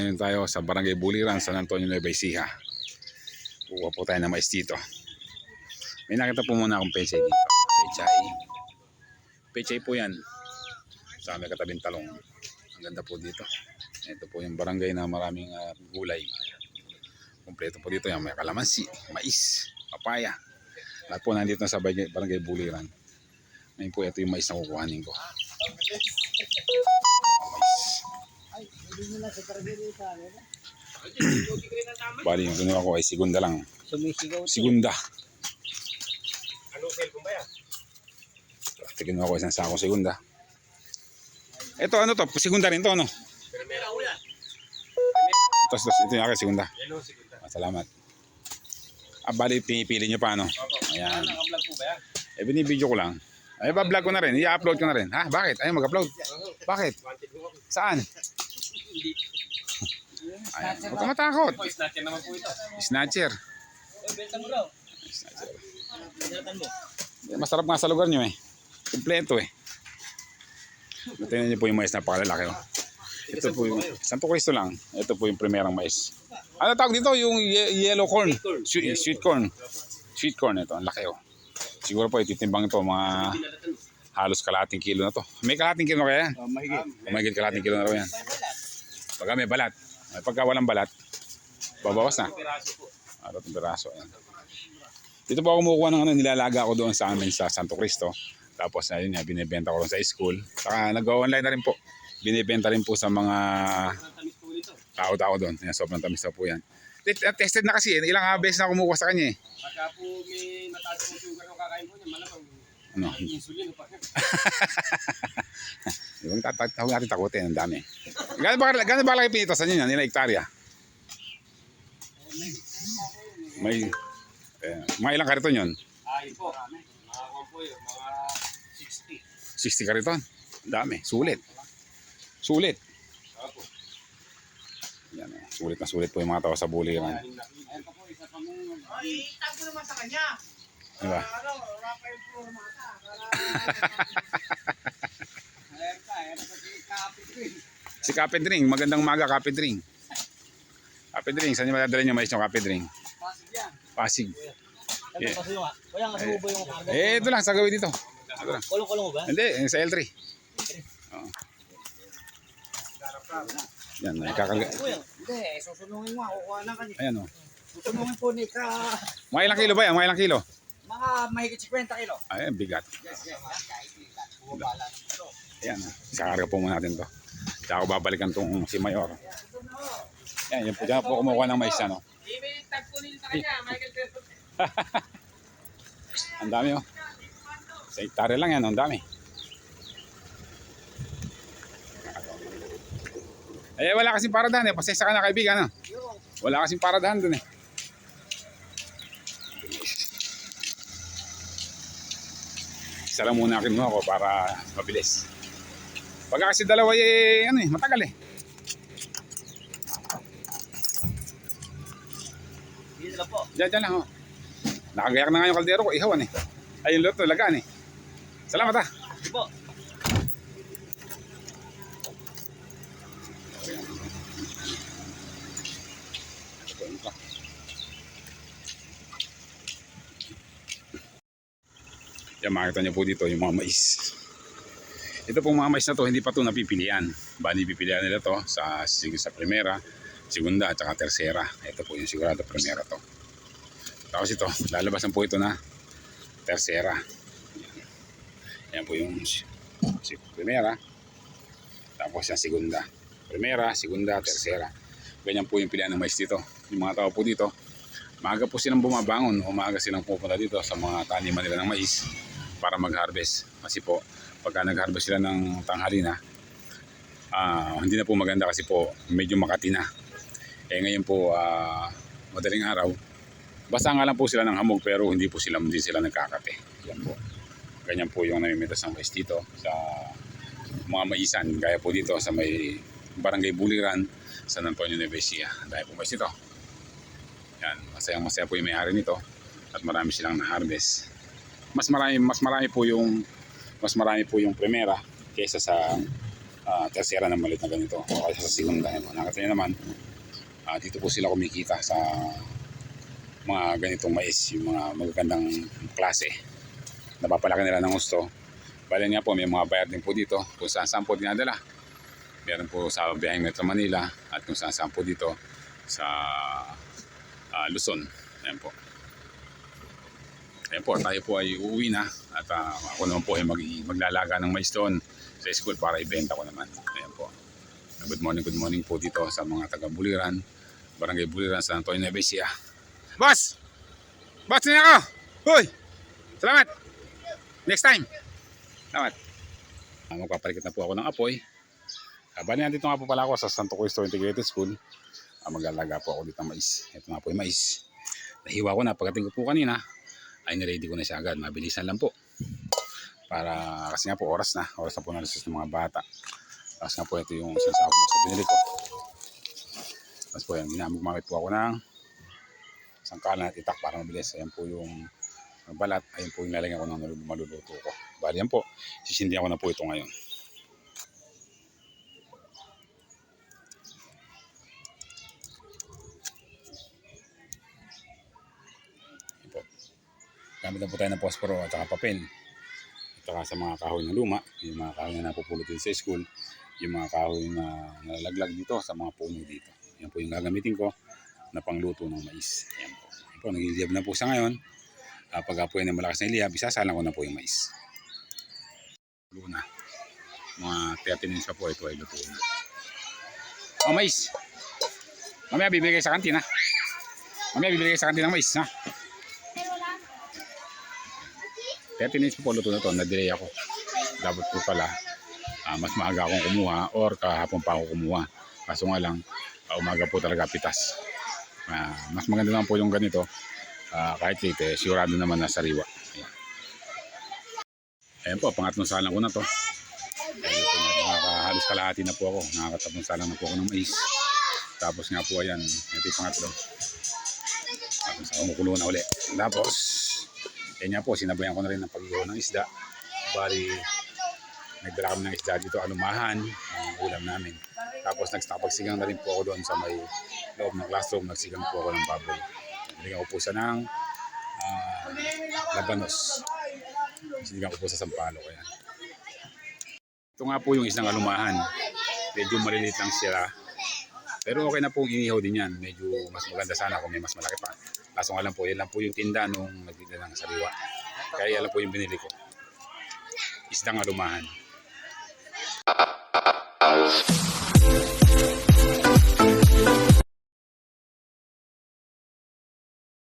ngayon tayo sa Barangay Buliran, San Antonio, Nueva Ecija. Kuha po tayo ng mais dito. May nakita po muna akong pechay dito. Pechay po yan. Sa may katabing talong. Ang ganda po dito. Ito po yung barangay na maraming gulay. Kompleto po dito yan. May kalamansi, mais, papaya. Lahat po nandito na sa Barangay Buliran. Ngayon po ito yung mais na kukuhanin ko. Bali yung kinuha ko ay segunda lang. Segunda. Anong cellphone ba yan? Kinuha ko isang sako segunda. Ito ano to? Segunda rin to ano? Primera ko yan. Tapos ito yung akin segunda. Hello, segunda. Salamat. Bali pinipili nyo pa ano? Ayan. Naka-vlog po ba yan? Binibidyo ko lang. Ay ba-vlog ko na rin. I-upload ko na rin. Ha? Bakit? Ayaw mag-upload. Bakit? Wanted ko ako. Saan? Hindi. Ayan. Huwag ka matakot. Po, snatcher naman po ito. Snatcher. Benta mo raw. Snatcher. Binatan mo. Masarap nga sa lugar nyo eh. Kompleto eh. Tingnan niyo po yung mais, napakalalaki oh. Ito po yung Santo Cristo lang. Ito po yung primerang mais. Ano tawag dito? Yung yellow corn. Sweet corn. Sweet corn ito. Ang laki oh. Siguro po ititimbang ito mga halos kalahating kilo na to. May kalahating kilo na kaya yan? Mahigit kalahating kilo na raw yan. Pagka may balat. Pagka walang balat, babawas na. Aratong piraso. Ayan. Dito po ako kumukuha ng nilalaga ko doon sa amin sa Santo Cristo. Tapos ayun nga, binibenta ko lang sa school. Saka nag-online na rin po. Binibenta rin po sa mga tao-tao doon. Ayan, sobrang tamis na po yan. Tested na kasi ilang beses na kumukuha sa kanya eh. Pagka po may mataas po sugar ng kakain po niya, malamang Ano? insulin pa. Yung huwag natin takutin, ang dami. Gano'n ba laki pinitasan nyo yan? Ilang hektarya? May mga ilang kariton yun? Ay po, mga po yun, mga 60. 60 kariton. Ang dami. Sulit. Sulit. Opo. Yan, sulit na sulit po yung mga tao sa Buliran. Ayan pa po, isa pa mo. Ay, itago naman sa kanya. Diba? Ano, wala pa yung puro mata. Ayan pa, ayan pa si Kapit. Si Kapitring, magandang umaga Kapitring. Kapitring, saan nyo madadala nyo mais nyo Kapitring? Pasig yan. Pasig. Ano pa suyo nga? Kaya nga subo yung karga. Ito lang, sa gawin dito. Ito lang. Kulong-kulong mo ba? Hindi, sa L3. Oo. Yan, nakakarga. Hindi, susunungin mo. Kukuha na kanya. Ayan o. Susunungin po ni ka. Mga ilang kilo ba yan? Mga ilang kilo? Mga mahigit 50 kilo. Ayan, bigat. Yes. Bumabala naman ito. Ayan, isakarga po muna natin to. Tsaka ako babalikan tong si Mayor. Ayan, yan po dyan po kumukuha ng mais ano. Tag po nila sa kanya. Michael Peso. Ang dami oh. Sa hektarya lang yan, ang dami. Eh, wala kasing paradahan eh. Pasensya ka na kaibigan. No? Wala kasing paradahan dun eh. Isa lang muna kinuha ko para mabilis. Pagka kasi dalawa eh, ano eh, matagal eh. Dito lang po. Diyan lang oh. Nakagayak na nga yung kaldero ko, ihawan eh. Ay yung luto, lagaan eh. Salamat ah. Dito po. Yan, makita nyo po dito yung mga mais. Ito pong mga mais na to, hindi pa to napipilian. Bali pipilian nila to sa primera, segunda at saka tersera. Ito po yung sigurado primera to. Tapos ito, lalabasan po ito na tersera. Yan po yung primera. Tapos yung segunda. Primera, segunda, tersera. Ganyan po yung pilihan ng mais dito. Yung mga tao po dito, maaga po silang bumabangon o maaga silang pupunta dito sa mga taniman nila ng mais para mag-harvest. Kasi po, pagka nag-harvest sila ng tanghali na, hindi na po maganda kasi po medyo makati na. Eh ngayon po, madaling araw, basta nga lang po sila ng hamog pero hindi sila nagkakate. Yan po. Ganyan po yung namimitas ng mais dito sa mga maisan. Gaya po dito sa may Barangay Buliran, San Antonio, Nueva Ecija. Dahil po mais dito. Yan, masaya po yung may-ari nito at marami silang na-harvest. Mas marami po yung primera kaysa sa Tercera na maliit na ganito. O kaya sa segunda. Nakita niyo naman, dito po sila kumikita sa mga ganitong mais, yung mga magagandang klase. Napapalaki nila ng gusto. Bale nga po, may mga bayar din po dito kung saan po dinadala. Meron po sa biyaheng Metro Manila at kung saan po dito sa Luzon. Ayan po. Ayan po, tayo po ay uuwi na at ako naman po ay maglalaga ng mais doon sa school para ibenta ko naman. Ayan po. Good morning po dito sa mga taga Buliran, Barangay Buliran, San Antonio, Nueva Ecija. Boss! Boss na ako! Hoy! Salamat! Next time! Salamat! Magpapalikot na po ako ng apoy. Bali nandito nga po pala ako sa Santo Cristo Integrated School. Maglalaga po ako dito ng mais. Ito nga po yung mais. Nahiwa ko na. Pagdating ko po kanina, ay niready ko na siya agad. Mabilisan lang po. Para, kasi nga po oras na. Oras na po na ng mga bata. Tapos nga po ito yung sasakot mo sa binili ko. Tapos po yan, ginamit po ako ng sangkalan at itak para mabilis. Ayan po yung balat. Ayan po yung lalagyan ko ng maluluto ko. Bali yan po. Sisindihan ko na po ito ngayon. Gamit na po tayo ng posporo at saka papel. At saka sa mga kahoy na luma, yung mga kahoy na napupulot din sa school, yung mga kahoy na nalalaglag dito sa mga puno dito. Yan po yung gagamitin ko na pangluto ng mais. Yan po. Yan po, nag-iliyab na po sa ngayon. Pagka po yan na malakas na iliyab, isasalang ko na po yung mais. Luna. Mga 30 minutes pa po ito ay lutuin. Oh, mais! Mamaya bibigay sa kantin ha. Mamaya bibigay sa kantin ng mais ha. 30 minutes po luto na to, na-delay ako. Dapat po pala, mas maaga akong kumuha or kahapon pa ako kumuha. Kaso nga lang, umaga po talaga pitas. Mas maganda lang po yung ganito, kahit late, sigurado naman na sariwa. Ayan. Ayan po, pangatlong salang ko na to. Halos kalahati na po ako, nakakatatlong salang na po ako ng mais. Tapos nga po ayan, ito yung pangatlo. Tapos ako kukulo na ulit. Tapos, yan nga po, sinabayan ko na rin ng pag-ihaw ng isda. Bali, nagdala kami ng isda dito, alumahan, ang ulam namin. Tapos nagstapagsigang na rin po ako doon sa may loob ng classroom, nagsigang po ako ng baboy. Nagsigang ko po sa ng labanos. Nagsigang ko po sa sampalo. Kaya. Ito nga po yung isang alumahan. Medyo maliliit lang sila. Pero okay na pong inihaw din yan. Medyo mas maganda sana kung may mas malaki pa. Kaso nga lang po, yan lang po yung tinda nung nagtinda ng sariwa. Kaya yan lang po yung binili ko. Isdang alumahan.